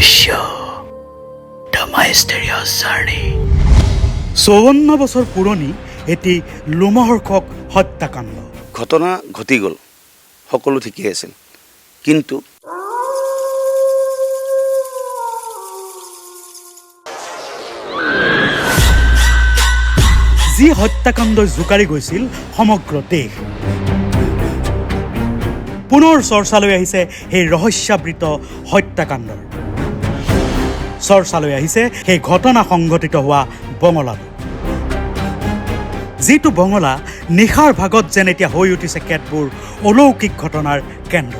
ৰহস্য the মাইষ্টেৰিয়াছ journey 54 বছৰ পুৰণি এটি লোমহৰ্ষক হত্যাকাণ্ড। ঘটনা ঘটি গ'ল, সকলো ঠিকেই আছিল, কিন্তু যি হত্যাকাণ্ডই জোকাৰি গৈছিল সমগ্ৰ দেশ। পুনৰ চৰ্চালৈ আহিছে সেই ৰহস্যাবৃত হত্যাকাণ্ডৰ। চৰ্চালৈ আহিছে সেই ঘটনা সংঘটিত হোৱা বঙলাটো। যিটো বঙলা নিশাৰ ভাগত যেন এতিয়া হৈ উঠিছে কেতবোৰ অলৌকিক ঘটনাৰ কেন্দ্ৰ।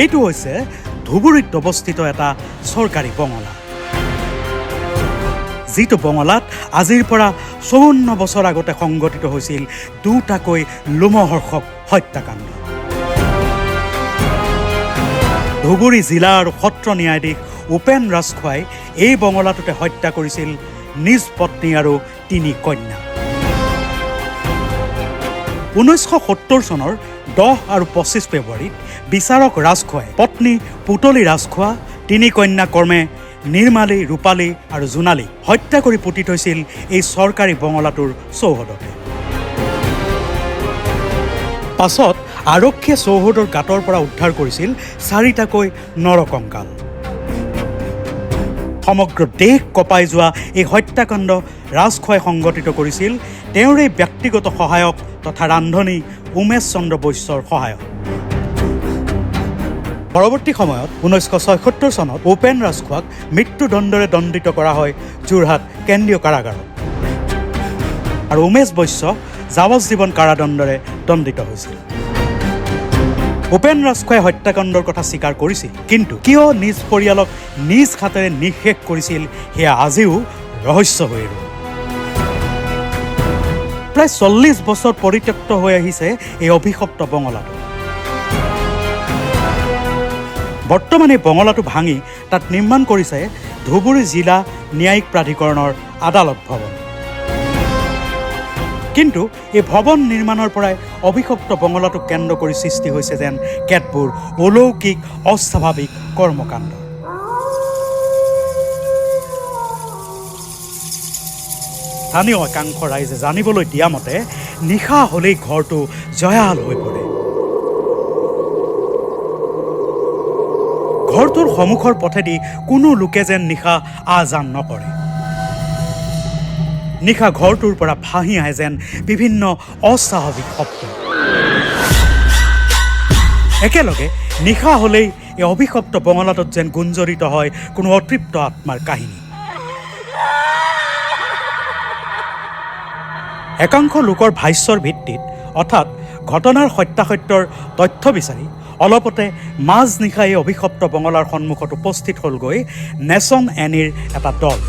এইটো হৈছে ধুবুৰীত অৱস্থিত এটা চৰকাৰী বঙলা, যিটো বঙলাত আজিৰ পৰা 54 বছৰ আগতে সংঘটিত হৈছিল দুটাকৈ লোমহৰ্ষক হত্যাকাণ্ড। ধুবুৰী জিলা আৰু সত্ৰ ন্যায়াধীশ উপেন ৰাজখোৱাই এই বঙলাটোতে হত্যা কৰিছিল নিজ পত্নী আৰু 3 কন্যা। 1970 চনৰ 10 আৰু 25 ফেব্ৰুৱাৰীত বিচাৰক ৰাজখোৱাই পত্নী পুতলী ৰাজখোৱা, 3 কন্যা কৰ্মে নিৰ্মালী, ৰূপালী আৰু জোনালী হত্যা কৰি পুতি থৈছিল এই চৰকাৰী বঙলাটোৰ চৌহদতে। পাছত আৰক্ষীয়ে চৌহদৰ গাঁতৰ পৰা উদ্ধাৰ কৰিছিল 4টাকৈ নৰকংকাল। সমগ্ৰ দেশ কঁপাই যোৱা এই হত্যাকাণ্ড ৰাজখোৱাই সংঘটিত কৰিছিল তেওঁৰে ব্যক্তিগত সহায়ক তথা ৰান্ধনী উমেশ চন্দ্ৰ বৈশ্যৰ সহায়ত। পৰৱৰ্তী সময়ত 1976 চনত উপেন ৰাজখোৱাক মৃত্যুদণ্ডৰে দণ্ডিত কৰা হয় যোৰহাট কেন্দ্ৰীয় কাৰাগাৰত, আৰু উমেশ বৈশ্য যাৱজ্জীৱন কাৰাদণ্ডৰে দণ্ডিত হৈছিল। উপেন ৰাজখোৱাই হত্যাকাণ্ডৰ কথা স্বীকাৰ কৰিছিল, কিন্তু কিয় নিজ পৰিয়ালক নিজ হাতেৰে নিঃশেষ কৰিছিল সেয়া আজিও ৰহস্য হৈ ৰ'ল। প্ৰায় 40 বছৰ পৰিত্যক্ত হৈ আহিছে এই অভিশপ্ত বঙলাটো। বৰ্তমান এই বঙলাটো ভাঙি তাত নিৰ্মাণ কৰিছে ধুবুৰী জিলা ন্যায়িক প্ৰাধিকৰণৰ আদালত ভৱন। কিন্তু এই ভৱন নিৰ্মাণৰ পৰাই অভিশপ্ত বঙলাটোক কেন্দ্ৰ কৰি সৃষ্টি হৈছে যেন কেতবোৰ অলৌকিক অস্বাভাৱিক কৰ্মকাণ্ড। স্থানীয় একাংশ ৰাইজে জানিবলৈ দিয়া মতে নিশা হ'লেই ঘৰটো জয়াল হৈ পৰে। ঘৰটোৰ সন্মুখৰ পথেদি কোনো লোকে যেন নিশা আহ-যাহ নকৰে। নিশা ঘৰটোৰ পৰা ভাহি আহে যেন বিভিন্ন অস্বাভাৱিক শব্দ। একেলগে নিশা হ'লেই এই অভিশপ্ত বঙলাটোত যেন গুঞ্জৰিত হয় কোনো অতৃপ্ত আত্মাৰ কাহিনী। একাংশ লোকৰ ভাষ্যৰ ভিত্তিত, অৰ্থাৎ ঘটনাৰ সত্যাসত্যৰ তথ্য বিচাৰি অলপতে মাজনিশা এই অভিশপ্ত বঙলাৰ সন্মুখত উপস্থিত হ'লগৈ নেচন এনিৰ এটা দল।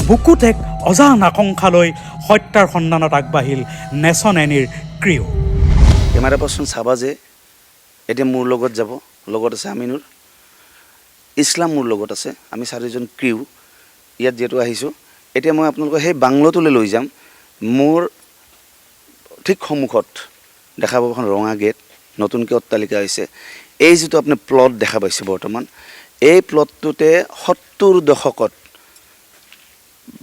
বুকুত এক অজান আকাংক্ষালৈ হত্যাৰ সন্ধানত আগবাঢ়িল নেচন এনিৰ ক্ৰিউ। কেমেৰা পাৰ্চন চাবা যে এতিয়া মোৰ লগত যাব, লগত আছে আমিনুৰ, ইছলাম মোৰ লগত আছে, আমি 4জন ক্ৰিউ ইয়াত যিহেতু আহিছোঁ। এতিয়া মই আপোনালোকক সেই বাংলোটোলৈ লৈ যাম। মোৰ ঠিক সন্মুখত দেখা পাব এখন ৰঙা গেট, নতুনকৈ অট্টালিকা হৈছে। এই যিটো আপুনি প্লট দেখা পাইছে বৰ্তমান, এই প্লটটোতে 70 দশকত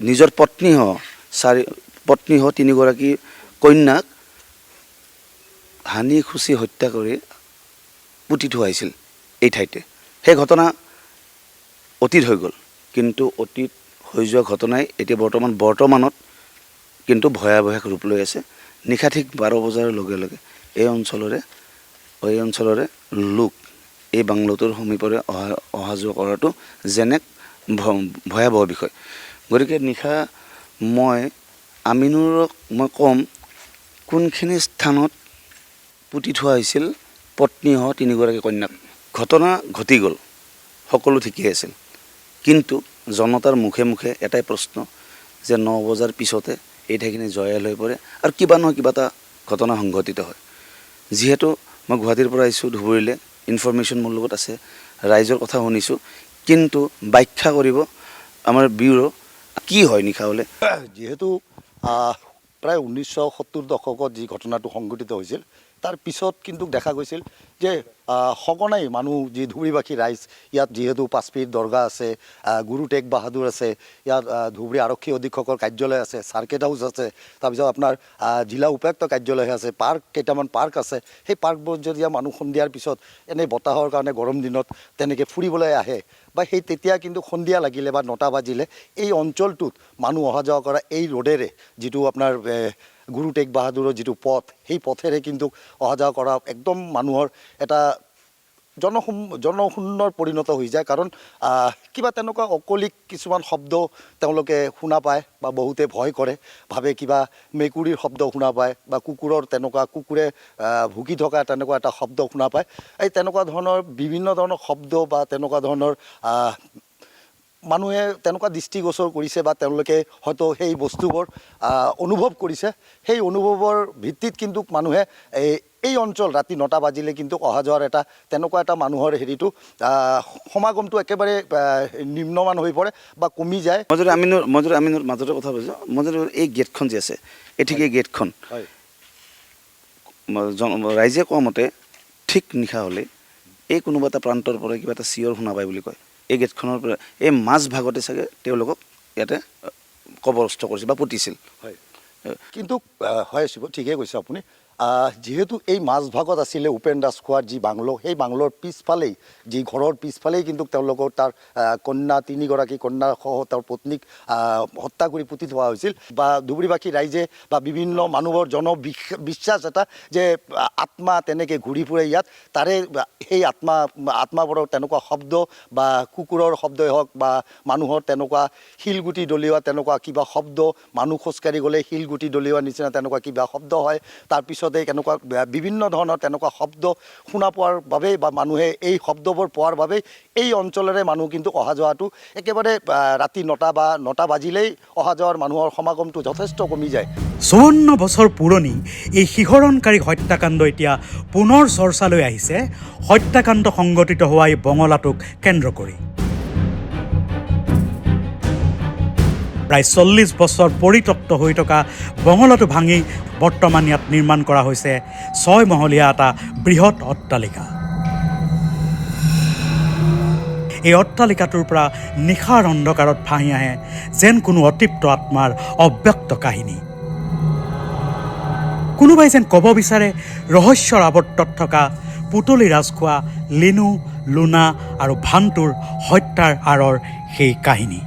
নিজৰ পত্নীসহ 3গৰাকী কন্যাক হানি খুচি হত্যা কৰি পুতি থোৱা হৈছিল এই ঠাইতে। সেই ঘটনা অতীত হৈ গ'ল, কিন্তু অতীত হৈ যোৱা ঘটনাই এতিয়া বৰ্তমানত কিন্তু ভয়াৱহ ৰূপ লৈ আছে। নিশা ঠিক 12 বজাৰ লগে লগে এই অঞ্চলৰে লোক এই বাংলোটোৰ সমীপৰে অহা যোৱা কৰাটো যেনে ভয়াৱহ বিষয়। গতিকে নিশা মই আমিনুৰক ক'ম কোনখিনি স্থানত পুতি থোৱা হৈছিল পত্নীসহ 3গৰাকী কন্যাক। ঘটনা ঘটি গ'ল, সকলো ঠিকেই আছিল, কিন্তু জনতাৰ মুখে মুখে এটাই প্ৰশ্ন যে 9 বজাৰ পিছতে এই ঠাইখিনি জয়াল হৈ পৰে আৰু কিবা নহয় কিবা এটা ঘটনা সংঘটিত হয়। যিহেতু মই গুৱাহাটীৰ পৰা আহিছোঁ ধুবুৰীলৈ, ইনফৰমেশ্যন মোৰ লগত আছে, ৰাইজৰ কথা শুনিছোঁ, কিন্তু ব্যাখ্যা কৰিব আমাৰ ব্যুৰো কি হয় নিশা হ'লে। যিহেতু প্ৰায় 1970 দশকত যি ঘটনাটো সংঘটিত হৈছিল, তাৰ পিছত কিন্তু দেখা গৈছিল যে সঘনাই মানুহ যি ধুবুৰীবাসী ৰাইজ ইয়াত যিহেতু পাঁচপীৰ দৰগাহ আছে, গুৰু টেগ বাহাদুৰ আছে, ইয়াত ধুবুৰী আৰক্ষী অধীক্ষকৰ কাৰ্যালয় আছে, চাৰ্কেট হাউচ আছে, তাৰপিছত আপোনাৰ জিলা উপায়ুক্ত কাৰ্যালয় আছে, কেইটামান পাৰ্ক আছে। সেই পাৰ্কবোৰত যেতিয়া মানুহ সন্ধিয়াৰ পিছত এনেই বতাহৰ কাৰণে গৰম দিনত তেনেকৈ ফুৰিবলৈ আহে বা সেই তেতিয়া কিন্তু সন্ধিয়া লাগিলে বা 9টা বাজিলে এই অঞ্চলটোত মানুহ অহা যোৱা কৰা এই ৰ'ডেৰে যিটো আপোনাৰ গুৰু টেগ বাহাদুৰৰ যিটো পথ, সেই পথেৰে কিন্তু অহা যোৱা কৰা একদম মানুহৰ এটা জনশূন্যৰ পৰিণত হৈ যায়। কাৰণ কিবা তেনেকুৱা অকলিক কিছুমান শব্দ তেওঁলোকে শুনা পায় বা বহুতে ভয় কৰে, ভাবে কিবা মেকুৰীৰ শব্দ শুনা পায় বা কুকুৰে ভুকি থকা তেনেকুৱা এটা শব্দ শুনা পায়। এই তেনেকুৱা ধৰণৰ বিভিন্ন ধৰণৰ শব্দ বা তেনেকুৱা ধৰণৰ মানুহে তেনেকুৱা দৃষ্টিগোচৰ কৰিছে বা তেওঁলোকে হয়তো সেই বস্তুবোৰ অনুভৱ কৰিছে। সেই অনুভৱৰ ভিত্তিত কিন্তু মানুহে এই অঞ্চল ৰাতি 9টা বাজিলে কিন্তু অহা যোৱাৰ এটা তেনেকুৱা এটা মানুহৰ হেৰিটো সমাগমটো একেবাৰে নিম্নমান হৈ পৰে বা কমি যায়। মই যদি আমিনৰ মাজতে কথা কৈছোঁ, মই যদি এই গেটখন যে আছে, এই ঠিক এই গেটখন ৰাইজে কোৱা মতে ঠিক নিশা হ'লে এই কোনোবা এটা প্ৰান্তৰ পৰা কিবা এটা চিঞৰ শুনা পায় বুলি কয়। এই গেটখনৰ পৰা এই মাজ ভাগতে চাগে তেওঁলোকক ইয়াতে কবৰস্থ কৰিছিল বা পুতিছিল। হয়, কিন্তু হয় শিৱ, ঠিকেই কৈছে আপুনি। যিহেতু এই মাজভাগত আছিলে উপেন ৰাজখোৱাৰ যি বাংলো, সেই বাংলোৰ পিছফালেই যি ঘৰৰ পিছফালেই কিন্তু তেওঁলোকৰ তাৰ কন্যা 3গৰাকী কন্যাসহ তেওঁৰ পত্নীক হত্যা কৰি পুতি থোৱা হৈছিল। বা ধুবুৰীবাসী ৰাইজে বা বিভিন্ন মানুহৰ বিশ্বাস এটা যে আত্মা তেনেকৈ ঘূৰি ফুৰে ইয়াত, তাৰে সেই আত্মাবোৰৰ তেনেকুৱা শব্দ বা কুকুৰৰ শব্দই হওক বা মানুহৰ তেনেকুৱা শিলগুটি দলিওৱা তেনেকুৱা কিবা শব্দ, মানুহ খোজকাঢ়ি গ'লে শিলগুটি দলিওৱা নিচিনা তেনেকুৱা কিবা শব্দ হয়। তাৰপিছতে কেনেকুৱা বিভিন্ন ধৰণৰ তেনেকুৱা শব্দ শুনা পোৱাৰ বাবেই বা মানুহে এই শব্দবোৰ পোৱাৰ বাবেই এই অঞ্চলৰে মানুহ কিন্তু অহা যোৱাটো একেবাৰে ৰাতি 9টা বাজিলেই অহা যোৱাৰ মানুহৰ সমাগমটো যথেষ্ট কমি যায়। 54 বছৰ পুৰণি এই শিহৰণকাৰী হত্যাকাণ্ড এতিয়া পুনৰ চৰ্চালৈ আহিছে, হত্যাকাণ্ড সংঘটিত হোৱা এই বঙলাটোক কেন্দ্ৰ কৰি। প্ৰায় 40 বছৰ পৰিত্যক্ত হৈ থকা বঙলাটো ভাঙি বৰ্তমান ইয়াত নিৰ্মাণ কৰা হৈছে 6 মহলীয়া এটা বৃহৎ অট্টালিকা। এই অট্টালিকাটোৰ পৰা নিশাৰ অন্ধকাৰত ভাহি আহে যেন কোনো অতৃপ্ত আত্মাৰ অব্যক্ত কাহিনী। কোনোবাই যেন ক'ব বিচাৰে ৰহস্যৰ আৱৰ্তত থকা পুতলি ৰাজখোৱা, লিনু, লুনা আৰু ভান্তুৰ হত্যাৰ আঁৰৰ সেই কাহিনী।